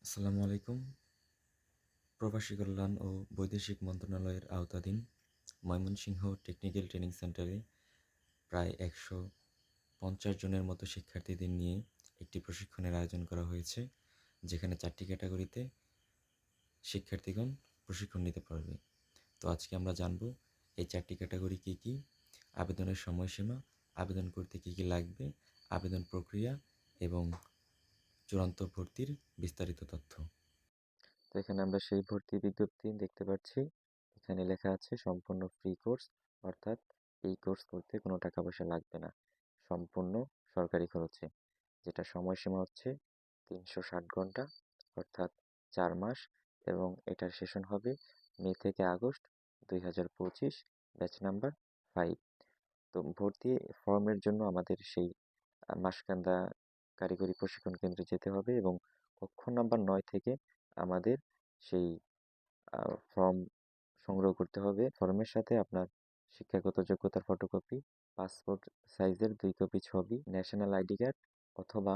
আসসালামু আলাইকুম। প্রবাসী কল্যাণ ও বৈদেশিক মন্ত্রণালয়ের আওতাধীন ময়মনসিংহ টেকনিক্যাল ট্রেনিং সেন্টারে প্রায় 150 জনের মতো শিক্ষার্থীদের নিয়ে একটি প্রশিক্ষণের আয়োজন করা হয়েছে, যেখানে 4টি ক্যাটাগরিতে শিক্ষার্থীগণ প্রশিক্ষণ নিতে পারবে। তো আজকে আমরা জানব এই 4টি ক্যাটাগরি কী কী, আবেদনের সময়সীমা, আবেদন করতে কী কী লাগবে, আবেদন প্রক্রিয়া এবং চূড়ান্ত ভর্তির বিস্তারিত তথ্য। তো এখানে আমরা সেই ভর্তি বিজ্ঞপ্তি দেখতে পাচ্ছি। এখানে লেখা আছে সম্পূর্ণ ফ্রি কোর্স, অর্থাৎ এই কোর্স করতে কোনো টাকা পয়সা লাগবে না, সম্পূর্ণ সরকারি খরচে। যেটা সময়সীমা হচ্ছে 360 ঘন্টা, অর্থাৎ 4 মাস, এবং এটার সেশন হবে মে থেকে আগস্ট 2025, ব্যাচ নাম্বার 5। তো ভর্তি ফর্মের জন্য আমাদের সেই মাসকান্দা কারিগরি প্রশিক্ষণ কেন্দ্রে যেতে হবে এবং কক্ষ নাম্বার 9 থেকে আমাদের সেই ফর্ম সংগ্রহ করতে হবে। ফর্মের সাথে আপনার শিক্ষাগত যোগ্যতার ফটোকপি, পাসপোর্ট সাইজের 2 কপি ছবি, ন্যাশনাল আইডি কার্ড, অথবা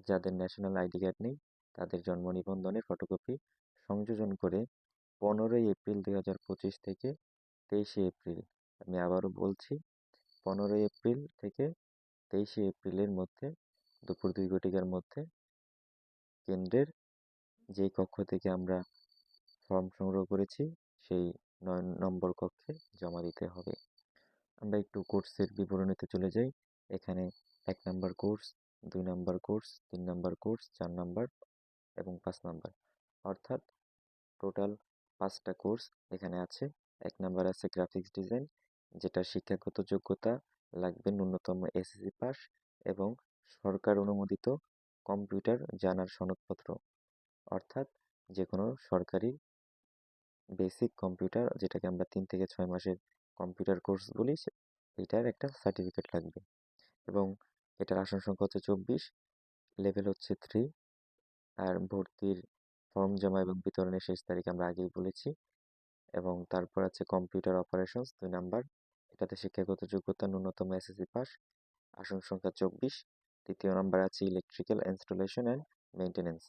যাদের ন্যাশনাল আইডি কার্ড নেই তাদের জন্ম নিবন্ধনের ফটোকপি সংযোজন করে 15ই এপ্রিল 2025 থেকে 23শে এপ্রিল, আমি আবারও বলছি, 15ই এপ্রিল থেকে 23শে এপ্রিলের মধ্যে দুপুর 2 ঘটিকার মধ্যে কেন্দ্রের যেই কক্ষ থেকে আমরা ফর্ম সংগ্রহ করেছি সেই 9 নম্বর কক্ষে জমা দিতে হবে। আমরা একটু কোর্সের বিবরণীতে চলে যাই। এখানে 1 নম্বর কোর্স, 2 নম্বর কোর্স, 3 নম্বর কোর্স, 4 নম্বর এবং 5 নম্বর, অর্থাৎ টোটাল 5টা কোর্স এখানে আছে। 1 নম্বর আছে গ্রাফিক্স ডিজাইন, যেটা শিক্ষাগত যোগ্যতা লাগবে ন্যূনতম এসএসসি পাস এবং সরকার অনুমোদিত কম্পিউটার জানার সনদপত্র, অর্থাৎ যে কোনো সরকারি বেসিক কম্পিউটার, যেটাকে আমরা 3 থেকে 6 মাসের কম্পিউটার কোর্স বলি, এটার একটা সার্টিফিকেট লাগবে। এবং এটার আসন সংখ্যা হচ্ছে 24, লেভেল হচ্ছে 3, আর ভর্তির ফর্ম জমা এবং বিতরণের শেষ তারিখ আমরা আগেই বলেছি। এবং তারপর আছে কম্পিউটার অপারেশনস 2 নাম্বার, এটাতে শিক্ষাগত যোগ্যতা ন্যূনতম এসএসসি পাস, আসন সংখ্যা 24। দ্বিতীয় নাম্বার আছে ইলেকট্রিক্যাল ইনস্টলেশন অ্যান্ড মেইনটেনেন্স,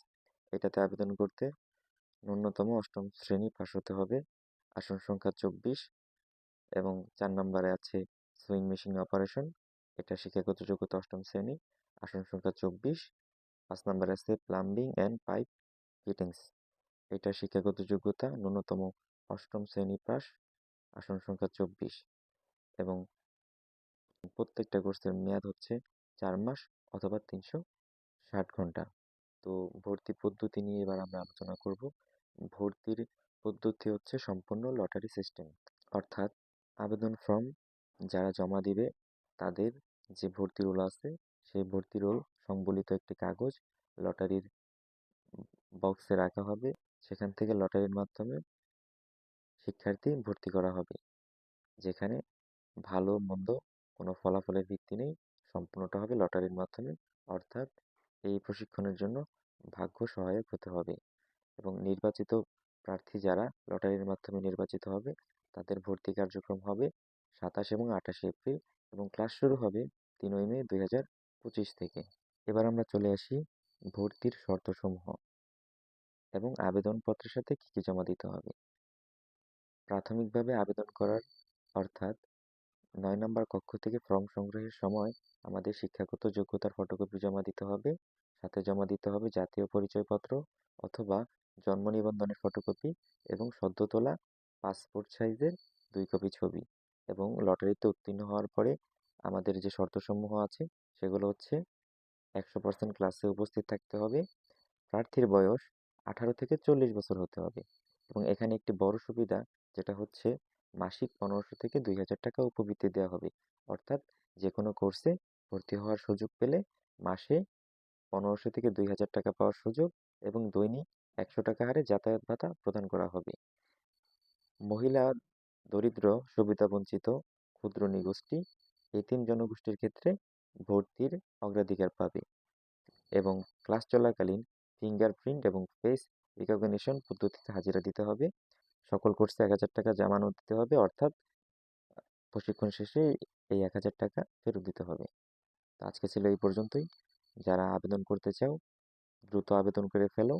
এটাতে আবেদন করতে ন্যূনতম 8ম শ্রেণী পাস হতে হবে, আসন সংখ্যা 24। এবং 4 নম্বরে আছে সুইং মেশিন অপারেশন, এটা শিক্ষাগত যোগ্যতা 8ম শ্রেণী, আসন সংখ্যা 24। 5 নম্বরে আছে প্লাম্বিং অ্যান্ড পাইপ ফিটিংস, এটা শিক্ষাগত যোগ্যতা ন্যূনতম 8ম শ্রেণী পাস, আসন সংখ্যা 24। এবং প্রত্যেকটা কোর্সের মেয়াদ হচ্ছে 4 মাস অথবা 360 ঘন্টা। তো ভর্তি পদ্ধতি নিয়ে এবার আমরা আলোচনা করব। ভর্তির পদ্ধতি হচ্ছে সম্পূর্ণ লটারি সিস্টেম, অর্থাৎ আবেদন ফর্ম যারা জমা দিবে তাদের যে ভর্তি রোল আছে সেই ভর্তি রোল সংবলিত একটি কাগজ লটারির বক্সে রাখা হবে, সেখান থেকে লটারির মাধ্যমে শিক্ষার্থী ভর্তি করা হবে, যেখানে ভালো মন্দ কোনো ফলাফলের ভিত্তি নেই, সম্পূর্ণটা হবে লটারির মাধ্যমে। অর্থাৎ এই প্রশিক্ষণের জন্য ভাগ্য সহায়ক হতে হবে এবং নির্বাচিত প্রার্থী যারা লটারির মাধ্যমে নির্বাচিত হবে তাদের ভর্তি কার্যক্রম হবে 27 এবং 28 এপ্রিল এবং ক্লাস শুরু হবে 3 মে 2025 থেকে। এবার আমরা চলে আসি ভর্তির শর্তসমূহ এবং আবেদনপত্রের সাথে কী কী জমা দিতে হবে। প্রাথমিকভাবে আবেদন করার, অর্থাৎ 9 নম্বর কক্ষ থেকে ফর্ম সংগ্রহের সময় আমাদের শিক্ষাগত যোগ্যতার ফটোকপি জমা দিতে হবে, সাথে জমা দিতে হবে জাতীয় পরিচয়পত্র অথবা জন্ম নিবন্ধনের ফটোকপি এবং সদ্য তোলা পাসপোর্ট সাইজের 2 কপি ছবি। এবং লটারিতে উত্তীর্ণ হওয়ার পরে আমাদের যে শর্তসমূহ আছে সেগুলো হচ্ছে 100% ক্লাসে উপস্থিত থাকতে হবে, প্রার্থীর বয়স 18 থেকে 40 বছর হতে হবে এবং এখানে একটি বড় সুবিধা, যেটা হচ্ছে মাসিক 1500 থেকে 2000 টাকা উপবৃত্তি দেওয়া হবে, অর্থাৎ যে কোনো কোর্সে ভর্তি হওয়ার সুযোগ পেলে মাসে 1500 থেকে 2000 টাকা পাওয়ার সুযোগ এবং দৈনিক 100 টাকা হারে যাতায়াত ভাতা প্রদান করা হবে। মহিলা, দরিদ্র, সুবিধাবঞ্চিত, ক্ষুদ্র নৃগোষ্ঠী, এতিম জনগোষ্ঠীর ক্ষেত্রে ভর্তির অগ্রাধিকার পাবে এবং ক্লাস চলাকালীন ফিঙ্গারপ্রিন্ট এবং ফেস রিকগনিশন পদ্ধতিতে হাজিরা দিতে হবে। সকল কোর্সে 1000 টাকা জামানত দিতে হবে, অর্থাৎ প্রশিক্ষণ শেষে এই 1000 টাকা ফেরত দিতে হবে। তো আজকে ছিল এই পর্যন্তই। যারা আবেদন করতে চাও দ্রুত আবেদন করে ফেলো।